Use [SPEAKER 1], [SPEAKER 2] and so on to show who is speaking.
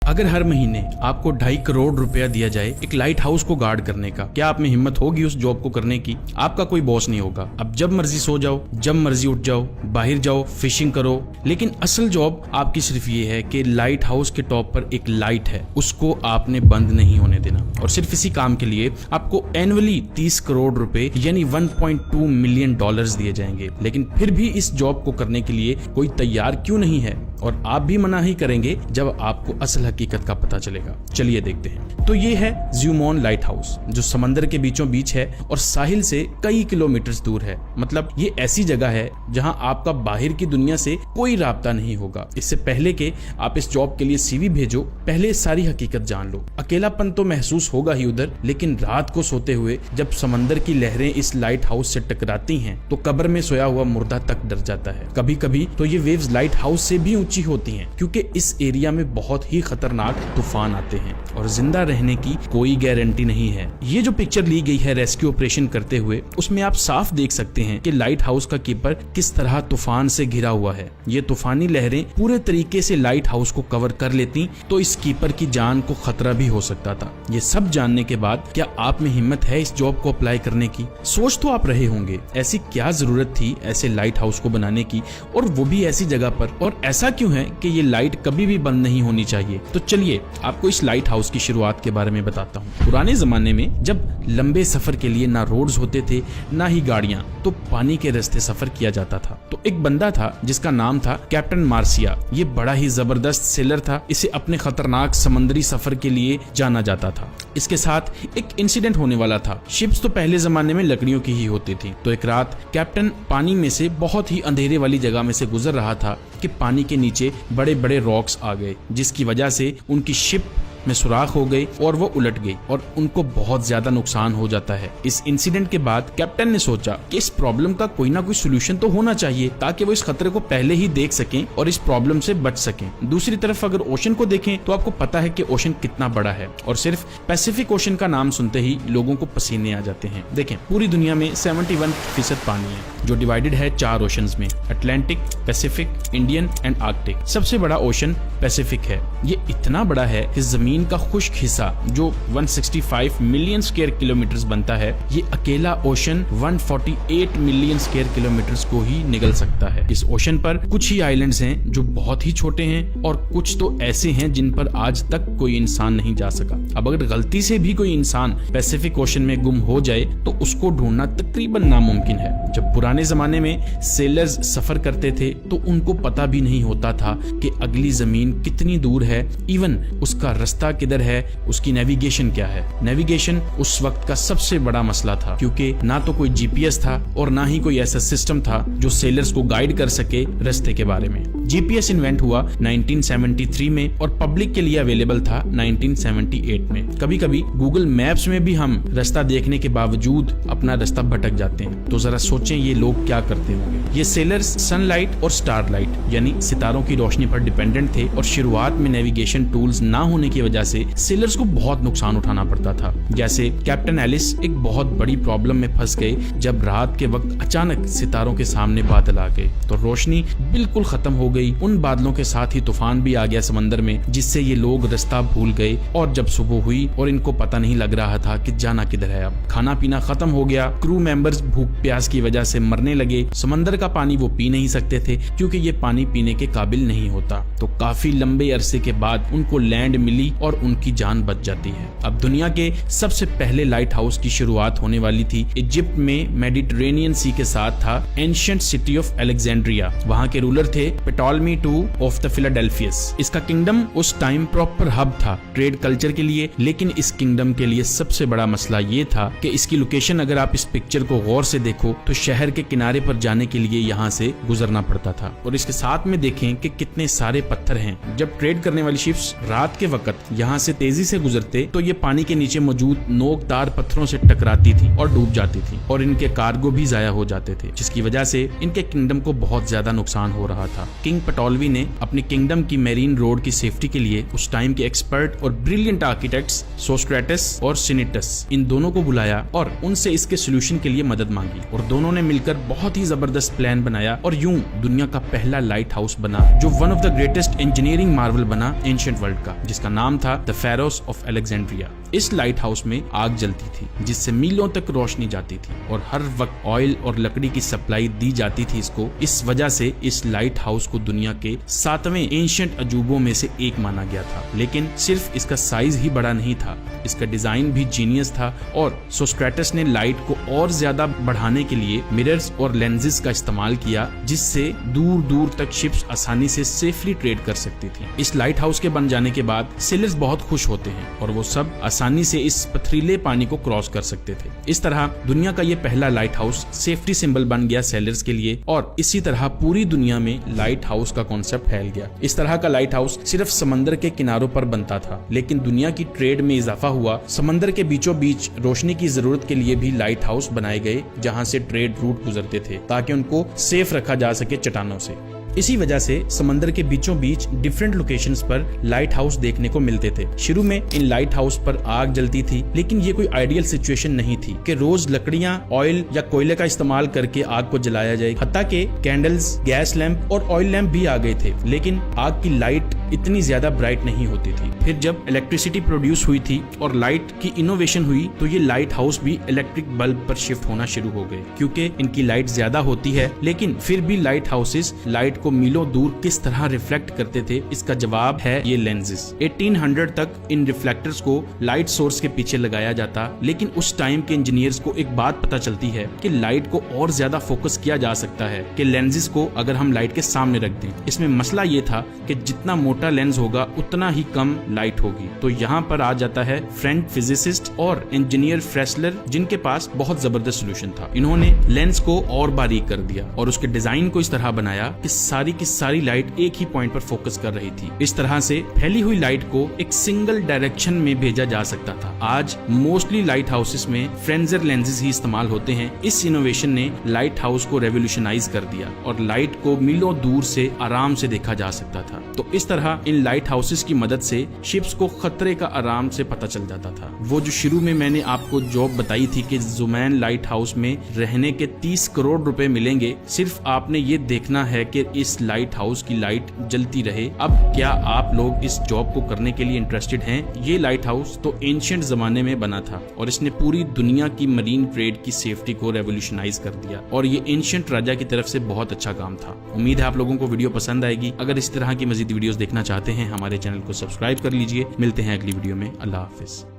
[SPEAKER 1] अगर हर महीने आपको 2.5 करोड़ रुपया दिया जाए एक लाइट हाउस को गार्ड करने का, क्या आप में हिम्मत होगी उस जॉब को करने की? आपका कोई बॉस नहीं होगा। अब जब मर्जी सो जाओ, जब मर्जी उठ जाओ, बाहर जाओ, फिशिंग करो। लेकिन असल जॉब आपकी सिर्फ ये है कि लाइट हाउस के टॉप पर एक लाइट है, उसको आपने बंद नहीं होने देना। और सिर्फ इसी काम के लिए आपको एनुअली 30 करोड़ रुपए यानी 1.2 मिलियन डॉलर्स दिए जाएंगे। लेकिन फिर भी इस जॉब को करने के लिए कोई तैयार क्यों नहीं है? और आप भी मना ही करेंगे जब आपको असल हकीकत का पता चलेगा। चलिए देखते हैं। तो ये है ज़्यूमॉन लाइट हाउस, जो समंदर के बीचों बीच है और साहिल से कई किलोमीटर दूर है। मतलब ये ऐसी जगह है जहां आपका बाहर की दुनिया से कोई राब्ता नहीं होगा। इससे पहले कि आप इस जॉब के लिए सीवी भेजो, पहले सारी हकीकत जान लो। अकेलापन तो महसूस होगा ही उधर, लेकिन रात को सोते हुए जब समंदर की लहरें इस लाइट हाउस से टकराती हैं तो कब्र में सोया हुआ मुर्दा तक डर जाता है। कभी कभी तो ये वेव्स लाइट हाउस से भी ऊंची होती हैं, क्योंकि इस एरिया में बहुत ही खतरनाक तूफान आते हैं और जिंदा रहने की कोई गारंटी नहीं है। ये जो पिक्चर ली गई है रेस्क्यू ऑपरेशन करते हुए, उसमें आप साफ देख सकते हैं कि लाइट हाउस का कीपर किस तरह तूफान से घिरा हुआ है। ये तूफानी लहरें पूरे तरीके से लाइट हाउस को कवर कर लेती तो इस कीपर की जान को खतरा भी हो सकता था। ये सब जानने के बाद क्या आप में हिम्मत है इस जॉब को अप्लाई करने की? सोच तो आप रहे होंगे, ऐसी क्या जरूरत थी ऐसे लाइट हाउस को बनाने की, और वो भी ऐसी जगह पर, और ऐसा क्यों है कि ये लाइट कभी भी बंद नहीं होनी चाहिए? तो चलिए आपको इस लाइट हाउस की शुरुआत के बारे में बताता हूँ। पुराने जमाने में जब लंबे सफर के लिए ना रोड्स होते थे ना ही गाड़ियां, तो पानी के रास्ते सफर किया जाता था। तो एक बंदा था जिसका नाम था कैप्टन मार्सिया। ये बड़ा ही जबरदस्त सेलर था, इसे अपने खतरनाक समुद्री सफर के लिए जाना जाता था। इसके साथ एक इंसिडेंट होने वाला था। शिप्स तो पहले जमाने में लकड़ियों की ही होती थी। तो एक रात कैप्टन पानी में से बहुत ही अंधेरे वाली जगह में से गुजर रहा था कि पानी के नीचे बड़े बड़े रॉक्स आ गए, जिसकी वजह से उनकी शिप में सुराख हो गई और वो उलट गई और उनको बहुत ज्यादा नुकसान हो जाता है। इस इंसिडेंट के बाद कैप्टन ने सोचा कि इस प्रॉब्लम का कोई ना कोई सोल्यूशन तो होना चाहिए, ताकि वो इस खतरे को पहले ही देख सकें और इस प्रॉब्लम से बच सकें। दूसरी तरफ अगर ओशन को देखें तो आपको पता है कि ओशन कितना बड़ा है, और सिर्फ पैसिफिक ओशन का नाम सुनते ही लोगों को पसीने आ जाते हैं। देखें, पूरी दुनिया में 71% पानी है, जो डिवाइडेड है 4 ओशंस में, Atlantic, Pacific, Indian and Arctic. सबसे बड़ा ओशन पैसिफिक है। ये इतना बड़ा है कि जमीन का खुश्क हिस्सा जो 165 मिलियन स्क्वायर किलोमीटर बनता है, ये अकेला ओशन 148 मिलियन स्क्वायर किलोमीटर को ही निगल सकता है। इस ओशन पर कुछ ही आइलैंड्स हैं जो बहुत ही छोटे हैं, और कुछ तो ऐसे हैं जिन पर आज तक कोई इंसान नहीं जा सका। अब अगर गलती से भी कोई इंसान पैसिफिक ओशन में गुम हो जाए तो उसको ढूंढना तकरीबन नामुमकिन है। जब पुराने जमाने में सेलर्स सफर करते थे तो उनको पता भी नहीं होता था कि अगली जमीन कितनी दूर है, इवन उसका रास्ता किधर है, उसकी नेविगेशन क्या है। नेविगेशन उस वक्त का सबसे बड़ा मसला था, क्योंकि ना तो कोई जीपीएस था और ना ही कोई ऐसा सिस्टम था जो सेलर्स को गाइड कर सके रास्ते के बारे में। जीपीएस इन्वेंट हुआ 1973 में और पब्लिक के लिए अवेलेबल था 1978 में। कभी कभी गूगल मैप्स में भी हम रास्ता देखने के बावजूद अपना रास्ता भटक जाते हैं। तो जरा सोचें ये लोग क्या करते होंगे। ये सेलर्स सनलाइट और स्टारलाइट यानी सितारों की रोशनी पर डिपेंडेंट थे, और शुरुआत में नेविगेशन टूल्स ना होने की वजह से सेलर्स को बहुत नुकसान उठाना पड़ता था। जैसे कैप्टन एलिस एक बहुत बड़ी प्रॉब्लम में फंस गए जब रात के वक्त अचानक सितारों के सामने बादल आ गए तो रोशनी बिल्कुल खत्म हो गई। उन बादलों के साथ ही तूफान भी आ गया समंदर में, जिससे ये लोग रास्ता भूल गए। और जब सुबह हुई और इनको पता नहीं लग रहा था कि जाना किधर है। अब खाना पीना खत्म हो गया, क्रू मेंबर्स भूख प्यास की वजह से मरने लगे। समंदर का पानी वो पी नहीं सकते थे क्योंकि ये पानी पीने के काबिल नहीं होता। तो काफी लंबे अरसे के बाद उनको लैंड मिली और उनकी जान बच जाती है। अब दुनिया के सबसे पहले लाइट हाउस की शुरुआत होने वाली थी इजिप्ट में, मेडिटेरेनियन सी के साथ था एंशिएंट सिटी ऑफ अलेक्जेंड्रिया। वहाँ के रूलर थे टॉलमी II ऑफ द फिलाडेल्फियस। इसका किंगडम उस टाइम प्रॉपर हब था ट्रेड कल्चर के लिए, लेकिन इस किंगडम के लिए सबसे बड़ा मसला ये था कि इसकी लोकेशन, अगर आप इस पिक्चर को गौर से देखो तो शहर के किनारे पर जाने के लिए यहाँ से गुजरना पड़ता था। और इसके साथ में देखें कि कितने सारे पत्थर हैं। जब ट्रेड करने वाली शिप्स रात के वक्त यहाँ से तेजी से गुजरते तो ये पानी के नीचे मौजूद नोकदार पत्थरों से टकराती थी और डूब जाती थी, और इनके कार्गो भी जाया हो जाते थे, जिसकी वजह से इनके किंगडम को बहुत ज्यादा नुकसान हो रहा था। किंग पटोलवी ने अपने किंगडम की मेरीन रोड की सेफ्टी के लिए उस टाइम के एक्सपर्ट और ब्रिलियंट आर्किटेक्ट्स सोस्ट्रेटस और सिनिटस, इन दोनों को बुलाया और उनसे इसके सोल्यूशन के लिए मदद मांगी। और दोनों ने मिलकर बहुत ही जबरदस्त प्लान बनाया और यूं दुनिया का पहला लाइट हाउस बना, जो one of the greatest engineer engineering Marvel बना एंशिएंट वर्ल्ड का, जिसका नाम था द फेरोस ऑफ अलेक्जेंड्रिया। इस लाइट हाउस में आग जलती थी जिससे मीलों तक रोशनी जाती थी और हर वक्त ऑयल और लकड़ी की सप्लाई दी जाती थी इसको। इस वजह से इस लाइट हाउस को दुनिया के 7वें एंशिएंट अजूबों में से एक माना गया था। लेकिन सिर्फ इसका साइज ही बड़ा नहीं था, इसका डिजाइन भी जीनियस था और सोस्ट्रेटस ने लाइट को और ज्यादा बढ़ाने के लिए मिरर्स और लेंसेज का इस्तेमाल किया, जिससे दूर दूर तक शिप्स आसानी से सेफली ट्रेड कर सकती थी। इस लाइट हाउस के बन जाने के बाद सेलर्स बहुत खुश होते हैं और वो सब आसानी से इस पथरीले पानी को क्रॉस कर सकते थे। इस तरह दुनिया का ये पहला लाइट हाउस सेफ्टी सिंबल बन गया सेलर्स के लिए और इसी तरह पूरी दुनिया में लाइट हाउस का कॉन्सेप्ट फैल गया। इस तरह का लाइट हाउस सिर्फ समंदर के किनारों पर बनता था, लेकिन दुनिया की ट्रेड में इजाफा हुआ। समंदर के बीचों बीच रोशनी की जरूरत के लिए भी लाइट हाउस बनाए गए, जहां से ट्रेड रूट गुजरते थे ताकि उनको सेफ रखा जा सके चट्टानों से। इसी वजह से समंदर के बीचों बीच डिफरेंट लोकेशंस पर लाइट हाउस देखने को मिलते थे। शुरू में इन लाइट हाउस पर आग जलती थी, लेकिन ये कोई आइडियल सिचुएशन नहीं थी कि रोज लकड़ियां, ऑयल या कोयले का इस्तेमाल करके आग को जलाया जाए। हत्ता के कैंडल्स, गैस लैंप और ऑयल लैंप भी आ गए थे, लेकिन आग की लाइट इतनी ज्यादा ब्राइट नहीं होती थी। फिर जब इलेक्ट्रिसिटी प्रोड्यूस हुई थी और लाइट की इनोवेशन हुई, तो ये लाइट हाउस भी इलेक्ट्रिक बल्ब पर शिफ्ट होना शुरू हो गए। क्योंकि इनकी लाइट ज्यादा होती है, लेकिन फिर भी लाइट हाउसेस लाइट को मीलों दूर किस तरह रिफ्लेक्ट करते थे, इसका जवाब है ये लेंसेज। 1800 तक इन रिफ्लेक्टर्स को लाइट सोर्स के पीछे लगाया जाता, लेकिन उस टाइम के इंजीनियर्स को एक बात पता चलती है कि लाइट को और ज्यादा फोकस किया जा सकता है कि लेंसेज को अगर हम लाइट के सामने रख दें। इसमें मसला ये था कि जितना मोटा लेंस होगा उतना ही कम लाइट होगी। तो यहाँ पर आ जाता है फ्रेंच फिजिसिस्ट और इंजीनियर फ्रेस्लर, जिनके पास बहुत जबरदस्त सोल्यूशन था। इन्होंने लेंस को और बारीक कर दिया और उसके डिजाइन को इस तरह बनाया कि सारी की सारी लाइट एक ही पॉइंट पर फोकस कर रही थी। इस तरह से फैली हुई लाइट को एक सिंगल डायरेक्शन में भेजा जा सकता था। आज मोस्टली लाइट हाउसेस में फ्रेंजर लेंसेज ही इस्तेमाल होते हैं। इस इनोवेशन ने लाइट हाउस को रेवोल्यूशनाइज कर दिया और लाइट को मीलों दूर से आराम से देखा जा सकता था। तो इस तरह इन लाइट हाउसेस की मदद से शिप्स को खतरे का आराम से पता चल जाता था। वो जो शुरू में मैंने आपको जॉब बताई थी कि जुमैन लाइट हाउस में रहने के 30 करोड़ रुपए मिलेंगे, सिर्फ आपने ये देखना है कि इस लाइट हाउस की लाइट जलती रहे। अब क्या आप लोग इस जॉब को करने के लिए इंटरेस्टेड हैं? ये लाइट हाउस तो एंशिएंट जमाने में बना था और इसने पूरी दुनिया की मरीन ट्रेड की सेफ्टी को रेवोल्यूशनाइज कर दिया और ये एंशिएंट राजा की तरफ से बहुत अच्छा काम था। उम्मीद है आप लोगों को वीडियो पसंद आएगी। अगर इस तरह की मजीद वीडियोस देखना चाहते हैं, हमारे चैनल को सब्सक्राइब कर लीजिए। मिलते हैं अगली वीडियो में। अल्लाह हाफिज।